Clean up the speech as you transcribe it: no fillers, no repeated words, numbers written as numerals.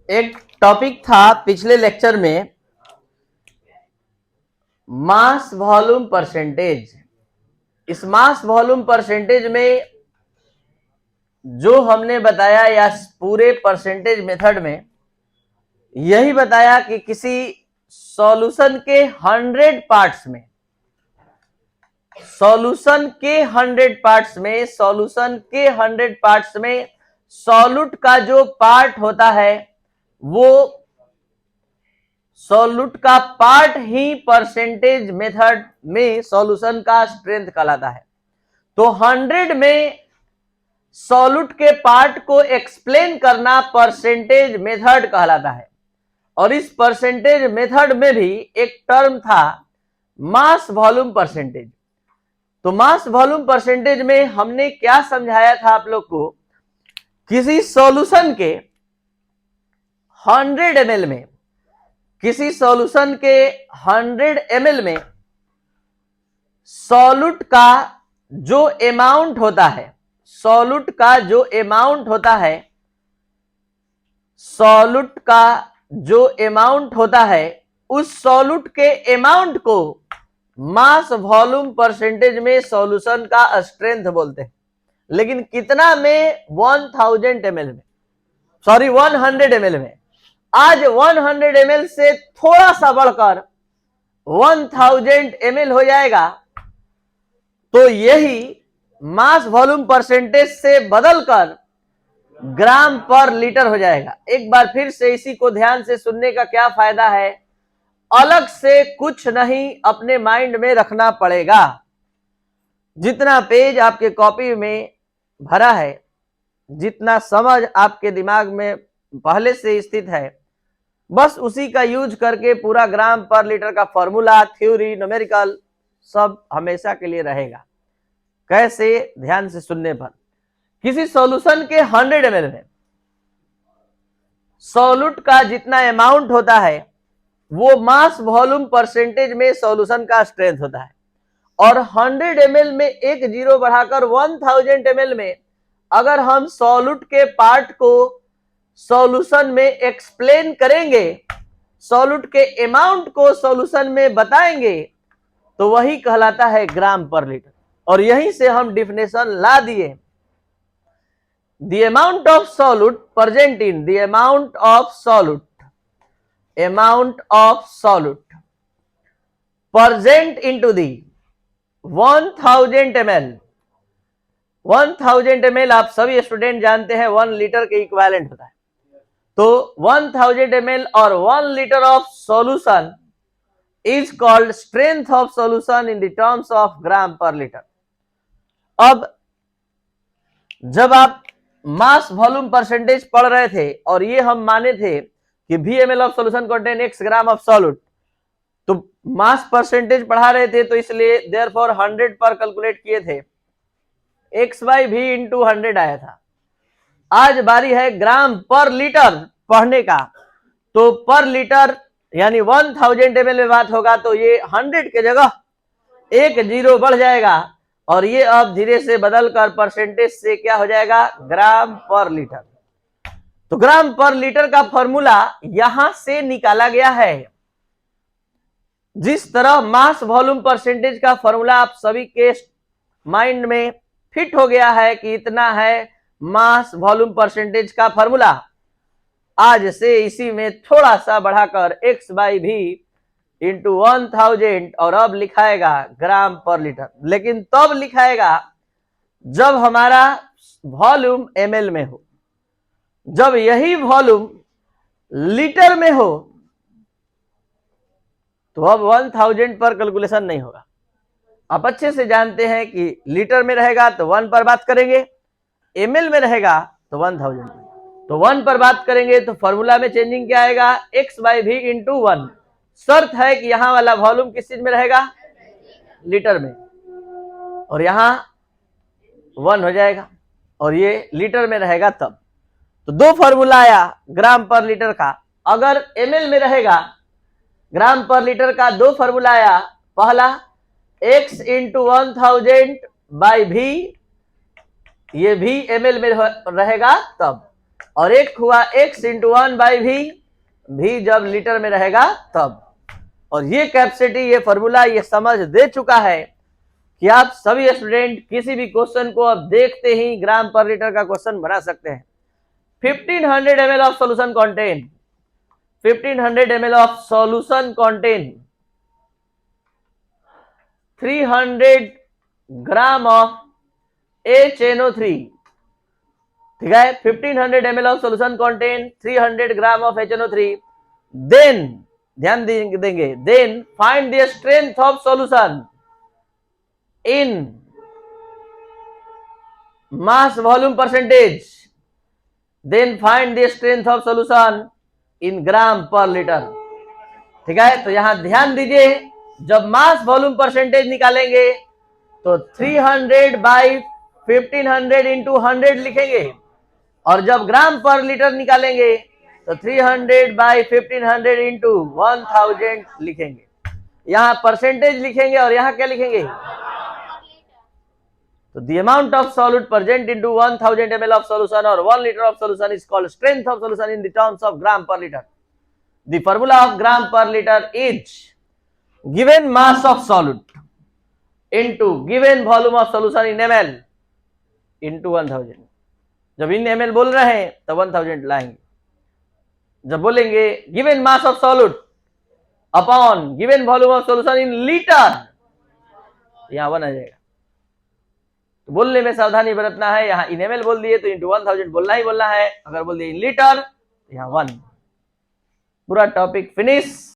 एक टॉपिक था पिछले लेक्चर में, मास वॉल्यूम परसेंटेज। इस मास वॉल्यूम परसेंटेज में जो हमने बताया या पूरे परसेंटेज मेथड में यही बताया कि किसी सॉल्यूशन के 100 पार्ट्स में सॉल्यूट का जो पार्ट होता है वो सॉल्यूट का पार्ट ही परसेंटेज मेथड में सॉल्यूशन का स्ट्रेंथ कहलाता है। तो 100 में सॉल्यूट के पार्ट को एक्सप्लेन करना परसेंटेज मेथड कहलाता है। और इस परसेंटेज मेथड में भी एक टर्म था मास वॉल्यूम परसेंटेज। तो मास वॉल्यूम परसेंटेज में हमने क्या समझाया था आप लोग को, किसी सॉल्यूशन के 100 ml में किसी सॉल्यूशन के 100 ml में सॉल्यूट का जो अमाउंट होता है सॉल्यूट का जो अमाउंट होता है उस सॉल्यूट के अमाउंट को मास वॉल्यूम परसेंटेज में सॉल्यूशन का स्ट्रेंथ बोलते हैं। लेकिन कितना में 100 ml में। आज 100 ml से थोड़ा सा बढ़कर 1000 ml हो जाएगा, तो यही मास वॉल्यूम परसेंटेज से बदलकर ग्राम पर लीटर हो जाएगा। एक बार फिर से इसी को ध्यान से सुनने का क्या फायदा है, अलग से कुछ नहीं अपने माइंड में रखना पड़ेगा। जितना पेज आपके कॉपी में भरा है, जितना समझ आपके दिमाग में पहले से स्थित है, बस उसी का यूज करके पूरा ग्राम पर लीटर का फॉर्मूला, थ्योरी, न्यूमेरिकल सब हमेशा के लिए रहेगा। कैसे? ध्यान से सुनने पर। किसी सॉल्यूशन के 100 ml में सॉल्यूट का जितना अमाउंट होता है वो मास वॉल्यूम परसेंटेज में सॉल्यूशन का स्ट्रेंथ होता है। और 100 ml में एक जीरो बढ़ाकर 1000 ml में अगर हम सॉल्यूट के पार्ट को सॉल्यूशन में एक्सप्लेन करेंगे, सॉल्यूट के अमाउंट को सॉल्यूशन में बताएंगे, तो वही कहलाता है ग्राम पर लीटर। और यहीं से हम डिफिनेशन ला दिए, the amount of solute present in the amount of solute present into the 1000 ml 1000 ml आप सभी स्टूडेंट जानते हैं 1 लीटर के इक्विवेलेंट होता है। तो 1000 ml और 1 litre of solution is called strength of solution in the terms of gram per litre. अब जब आप मास वॉल्यूम परसेंटेज पढ़ रहे थे और ये हम माने थे कि VmL of solution contain x gram of solute, तो मास परसेंटेज पढ़ा रहे थे, तो इसलिए देयरफॉर 100 पर कैलकुलेट किए थे, x/v इंटू 100 आया था। आज बारी है ग्राम पर लीटर पढ़ने का। तो पर लीटर यानी 1000 ml में बात होगा तो ये 100 के जगह एक जीरो बढ़ जाएगा और ये अब धीरे से बदलकर परसेंटेज से क्या हो जाएगा, ग्राम पर लीटर। तो ग्राम पर लीटर का फॉर्मूला यहां से निकाला गया है। जिस तरह मास वॉल्यूम परसेंटेज का फॉर्मूला आप सभी के माइंड में फिट हो गया है कि इतना है मास वॉल्यूम परसेंटेज का फॉर्मूला, आज से इसी में थोड़ा सा बढ़ाकर x/v इंटू 1000 और अब लिखाएगा ग्राम पर लीटर। लेकिन तब लिखाएगा जब हमारा वॉल्यूम ml में हो। जब यही वॉल्यूम लीटर में हो तो अब 1000 पर कैलकुलेशन नहीं होगा। आप अच्छे से जानते हैं कि लीटर में रहेगा तो 1 पर बात करेंगे, ml में रहेगा तो 1000, तो 1 पर बात करेंगे तो फॉर्मूला में चेंजिंग क्या आएगा, x/v इंटू 1। शर्त है कि यहां वाला वॉल्यूम किस चीज में रहेगा, लीटर में, और यहां 1 हो जाएगा और ये लीटर में रहेगा तब। तो दो फॉर्मूला आया ग्राम पर लीटर का। अगर ml में रहेगा ग्राम पर लीटर का दो फॉर्मूला आया, पहला x इंटू 1000 बाई v, ये भी ml में रहेगा तब। और एक हुआ x इंटू 1/v, v जब लीटर में रहेगा तब। और ये कैपेसिटी, ये फॉर्मूला, ये समझ दे चुका है कि आप सभी स्टूडेंट किसी भी क्वेश्चन को अब देखते ही ग्राम पर लीटर का क्वेश्चन बना सकते हैं। 1500 ml of solution contain 1500 ml of solution contain 300 gram of HNO3। ठीक है, 1500 ml of solution contain 300 gram of HNO3। Then ध्यान देंगे, then find the strength of solution in mass volume percentage, then find the strength of solution in gram per litre. ठीक है, तो यहां ध्यान दीजिए, जब मास वॉल्यूम परसेंटेज निकालेंगे तो 300 बाई 1500 इंटू 100 लिखेंगे, और जब ग्राम पर लीटर निकालेंगे तो 300 बाई 1500 इंटू 1000 लिखेंगे। यहां परसेंटेज लिखेंगे और यहां क्या लिखेंगे? तो the amount of solute present into 1000 ml of solution or 1 liter of solution is called strength of solution in the terms of gram per liter. The formula of gram per liter is given mass of solute into given volume of solution in ml into 1000. जब इन ml बोल रहे हैं तो 1000 लाएंगे, जब बोलेंगे given mass of solute upon given volume of solution in liter, यहां 1 आ जाएगा। तो बोलने में सावधानी बरतना है, यहां इन ml बोल दिए तो इंटू 1000 बोलना ही बोलना है, अगर बोल दिए इन लीटर तो यहां 1। पूरा टॉपिक फिनिश।